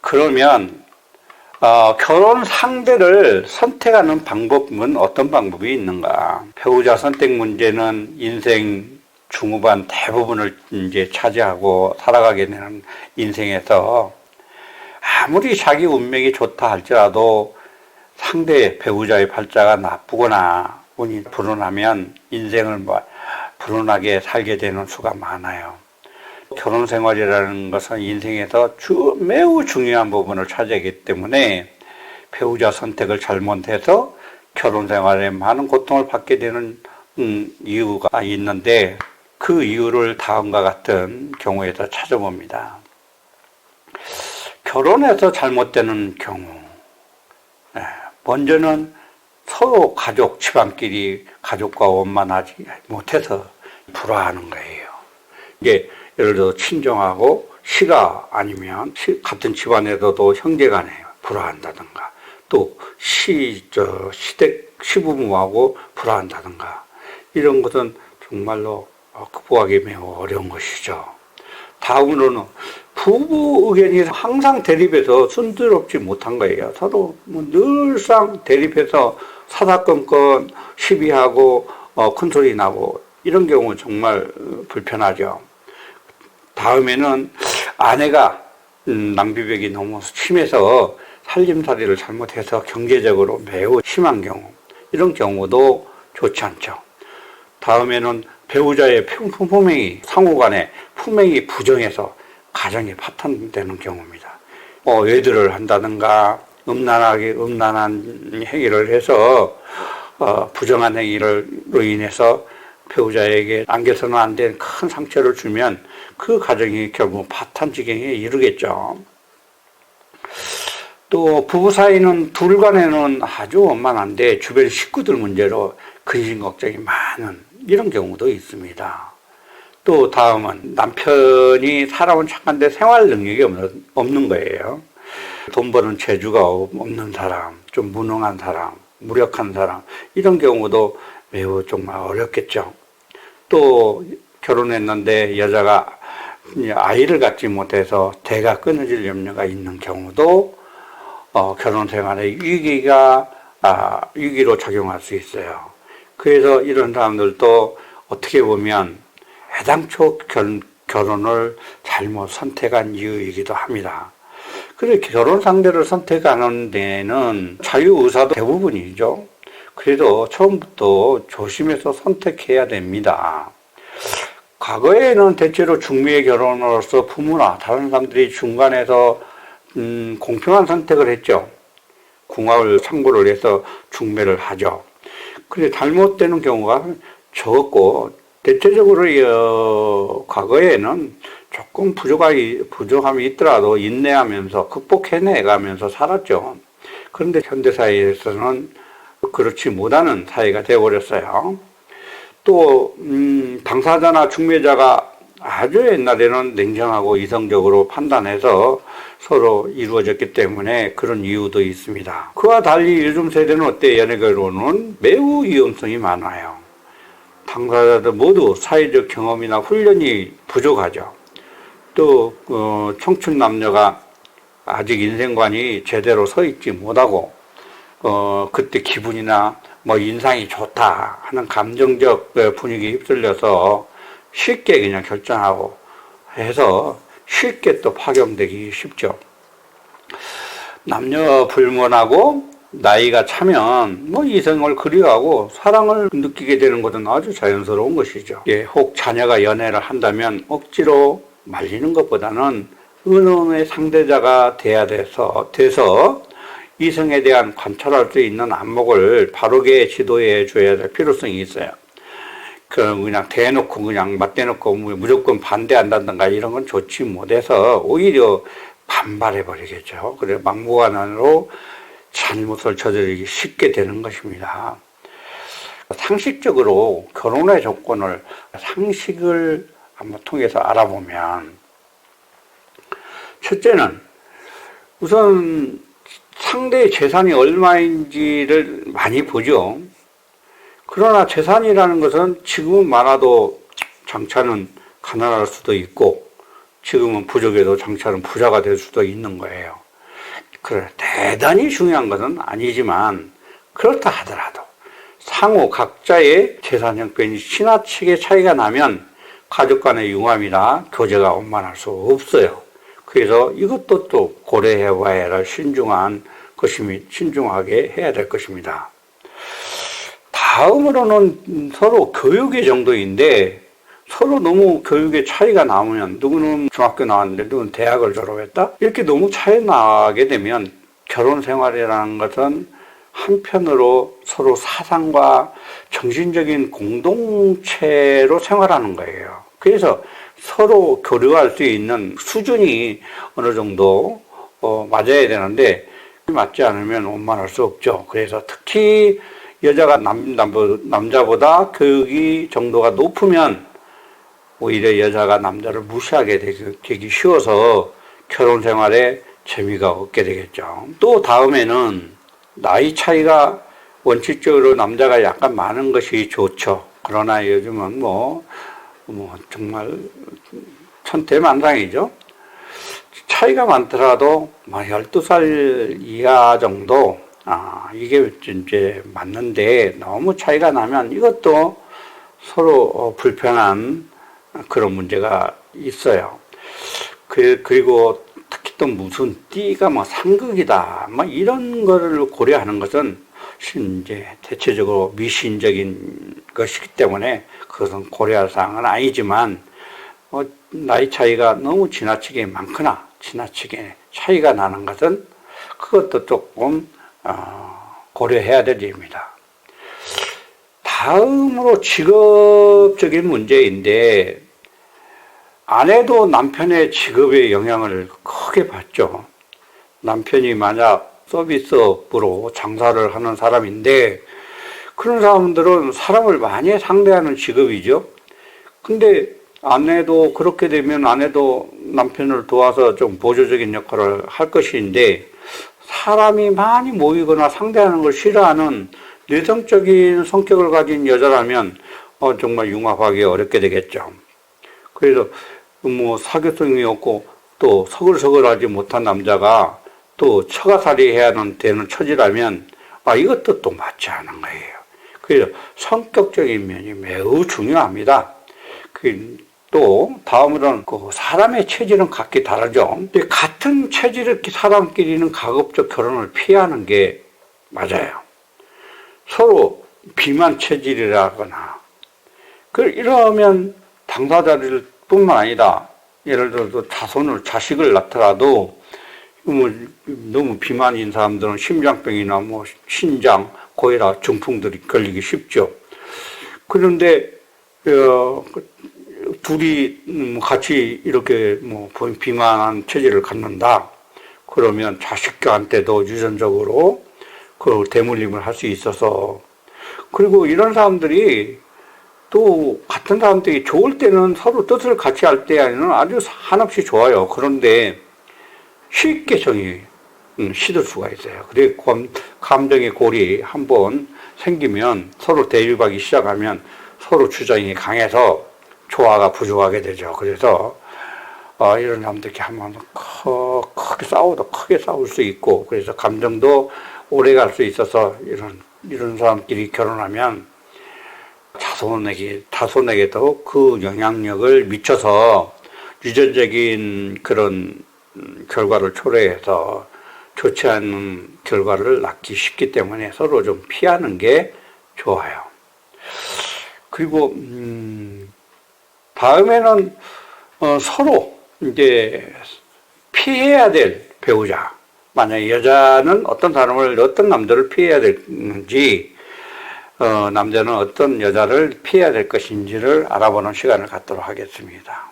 그러면 결혼 상대를 선택하는 방법은 어떤 방법이 있는가? 배우자 선택 문제는 인생 중후반 대부분을 이제 차지하고 살아가게 되는 인생에서 아무리 자기 운명이 좋다 할지라도 상대 배우자의 팔자가 나쁘거나 운이 불운하면 인생을 불운하게 살게 되는 수가 많아요. 결혼 생활이라는 것은 인생에서 매우 중요한 부분을 차지하기 때문에 배우자 선택을 잘못해서 결혼 생활에 많은 고통을 받게 되는 이유가 있는데 그 이유를 다음과 같은 경우에서 찾아봅니다. 결혼해서 잘못되는 경우, 먼저는 서로 가족, 집안끼리 가족과 원만하지 못해서 불화하는 거예요. 이게 예를 들어 친정하고 시가 아니면 같은 집안에서도 형제간에 불화한다든가 또 시부모하고 불화한다든가 이런 것은 정말로 극복하기 매우 어려운 것이죠. 다음으로는 부부 의견이 항상 대립해서 순조롭지 못한 거예요. 서로 늘상 대립해서 사사건건 시비하고 큰소리 나고 이런 경우 정말 불편하죠. 다음에는 아내가 낭비벽이 너무 심해서 살림살이를 잘못해서 경제적으로 매우 심한 경우, 이런 경우도 좋지 않죠. 다음에는 배우자의 품행이, 상호간에 품행이 부정해서 가정이 파탄되는 경우입니다. 외도를 한다든가 음란한 행위를 해서 부정한 행위로 인해서 배우자에게 안겨서는 안 된 큰 상처를 주면 그 가정이 결국 파탄 지경에 이르겠죠. 또 부부 사이는 둘 간에는 아주 원만한데 주변 식구들 문제로 근심 걱정이 많은 이런 경우도 있습니다. 또 다음은 남편이 사람은 착한데 생활 능력이 없는 거예요. 돈 버는 재주가 없는 사람, 좀 무능한 사람, 무력한 사람, 이런 경우도 매우 정말 어렵겠죠. 또 결혼했는데 여자가 아이를 갖지 못해서 대가 끊어질 염려가 있는 경우도 결혼 생활의 위기로 작용할 수 있어요. 그래서 이런 사람들도 어떻게 보면 애당초 결혼을 잘못 선택한 이유이기도 합니다. 그래서 결혼 상대를 선택하는 데는 자유의사도 대부분이죠. 그래도 처음부터 조심해서 선택해야 됩니다. 과거에는 대체로 중매의 결혼으로서 부모나 다른 사람들이 중간에서 공평한 선택을 했죠. 궁합을 참고를 해서 중매를 하죠. 그런데 잘못되는 경우가 적었고 대체적으로 과거에는 조금 부족함이 있더라도 인내하면서 극복해내가면서 살았죠. 그런데 현대사회에서는 그렇지 못하는 사회가 되어버렸어요. 또 당사자나 중매자가 아주 옛날에는 냉정하고 이성적으로 판단해서 서로 이루어졌기 때문에 그런 이유도 있습니다. 그와 달리 요즘 세대는 어때? 연애결혼은 매우 위험성이 많아요. 당사자들 모두 사회적 경험이나 훈련이 부족하죠. 또 청춘 남녀가 아직 인생관이 제대로 서 있지 못하고 그때 기분이나 인상이 좋다 하는 감정적 분위기에 휩쓸려서 쉽게 그냥 결정하고 해서 쉽게 또 파경되기 쉽죠. 남녀 불문하고 나이가 차면 이성을 그리워하고 사랑을 느끼게 되는 것은 아주 자연스러운 것이죠. 혹 자녀가 연애를 한다면 억지로 말리는 것보다는 은혼의 상대자가 돼서 이성에 대한 관찰할 수 있는 안목을 바르게 지도해 줘야 될 필요성이 있어요. 그냥 대놓고 그냥 맞대놓고 무조건 반대한다든가 이런 건 좋지 못해서 오히려 반발해 버리겠죠. 그래서 막무가내로 잘못을 저지르기 쉽게 되는 것입니다. 상식적으로 결혼의 조건을 상식을 한번 통해서 알아보면 첫째는 우선 상대의 재산이 얼마인지를 많이 보죠. 그러나 재산이라는 것은 지금은 많아도 장차는 가난할 수도 있고 지금은 부족해도 장차는 부자가 될 수도 있는 거예요. 그래, 대단히 중요한 것은 아니지만 그렇다 하더라도 상호 각자의 재산 형편이 지나치게 차이가 나면 가족 간의 융합이나 교제가 원만할 수 없어요. 그래서 이것도 또 고려해 봐야 할 신중하게 해야 될 것입니다. 다음으로는 서로 교육의 정도인데, 서로 너무 교육의 차이가 나면 누구는 중학교 나왔는데 누구는 대학을 졸업했다? 이렇게 너무 차이 나게 되면 결혼 생활이라는 것은 한편으로 서로 사상과 정신적인 공동체로 생활하는 거예요. 그래서 서로 교류할 수 있는 수준이 어느 정도 맞아야 되는데 맞지 않으면 원만할 수 없죠. 그래서 특히 여자가 남자보다 교육이 정도가 높으면 오히려 여자가 남자를 무시하게 되기 쉬워서 결혼 생활에 재미가 없게 되겠죠. 또 다음에는 나이 차이가 원칙적으로 남자가 약간 많은 것이 좋죠. 그러나 요즘은 정말 천태만상이죠. 차이가 많더라도 12살 이하 정도, 이게 이제 맞는데 너무 차이가 나면 이것도 서로 불편한 그런 문제가 있어요. 그리고 특히 또 무슨 띠가 상극이다, 이런 거를 고려하는 것은 이제 대체적으로 미신적인 것이기 때문에 그것은 고려할 사항은 아니지만, 나이 차이가 너무 지나치게 많거나 지나치게 차이가 나는 것은 그것도 조금 고려해야 될 일입니다. 다음으로 직업적인 문제인데, 아내도 남편의 직업에 영향을 크게 받죠. 남편이 만약 서비스업으로 장사를 하는 사람인데, 그런 사람들은 사람을 많이 상대하는 직업이죠. 근데 아내도 그렇게 되면 아내도 남편을 도와서 좀 보조적인 역할을 할 것인데, 사람이 많이 모이거나 상대하는 걸 싫어하는 내성적인 성격을 가진 여자라면 정말 융합하기 어렵게 되겠죠. 그래서 사교성이 없고 또 서글서글하지 못한 남자가 또 처가살이 해야 되는 처지라면 이것도 또 맞지 않은 거예요. 그래서 성격적인 면이 매우 중요합니다. 또 다음으로는 사람의 체질은 각기 다르죠. 근데 같은 체질의 사람끼리는 가급적 결혼을 피하는 게 맞아요. 서로 비만 체질이라거나 이러면 당사자들 뿐만 아니라 예를 들어서 자식을 낳더라도 너무 비만인 사람들은 심장병이나 신장, 고혈압, 중풍들이 걸리기 쉽죠. 그런데 둘이 같이 이렇게 비만한 체질을 갖는다. 그러면 자식한테도 유전적으로 대물림을 할 수 있어서, 그리고 이런 사람들이 또 같은 사람들이 좋을 때는 서로 뜻을 같이 할 때는 아주 한없이 좋아요. 그런데 쉽게 정이 시들 수가 있어요. 그래 감정의 골이 한번 생기면 서로 대립하기 시작하면 서로 주장이 강해서 조화가 부족하게 되죠. 그래서 이런 사람들끼리 한번 크게 싸울 수 있고, 그래서 감정도 오래 갈 수 있어서 이런 사람끼리 결혼하면 자손에게도 그 영향력을 미쳐서 유전적인 그런 결과를 초래해서 좋지 않은 결과를 낳기 쉽기 때문에 서로 좀 피하는 게 좋아요. 그리고 다음에는 서로 이제 피해야 될 배우자, 만약에 여자는 어떤 남자를 피해야 되는지, 남자는 어떤 여자를 피해야 될 것인지를 알아보는 시간을 갖도록 하겠습니다.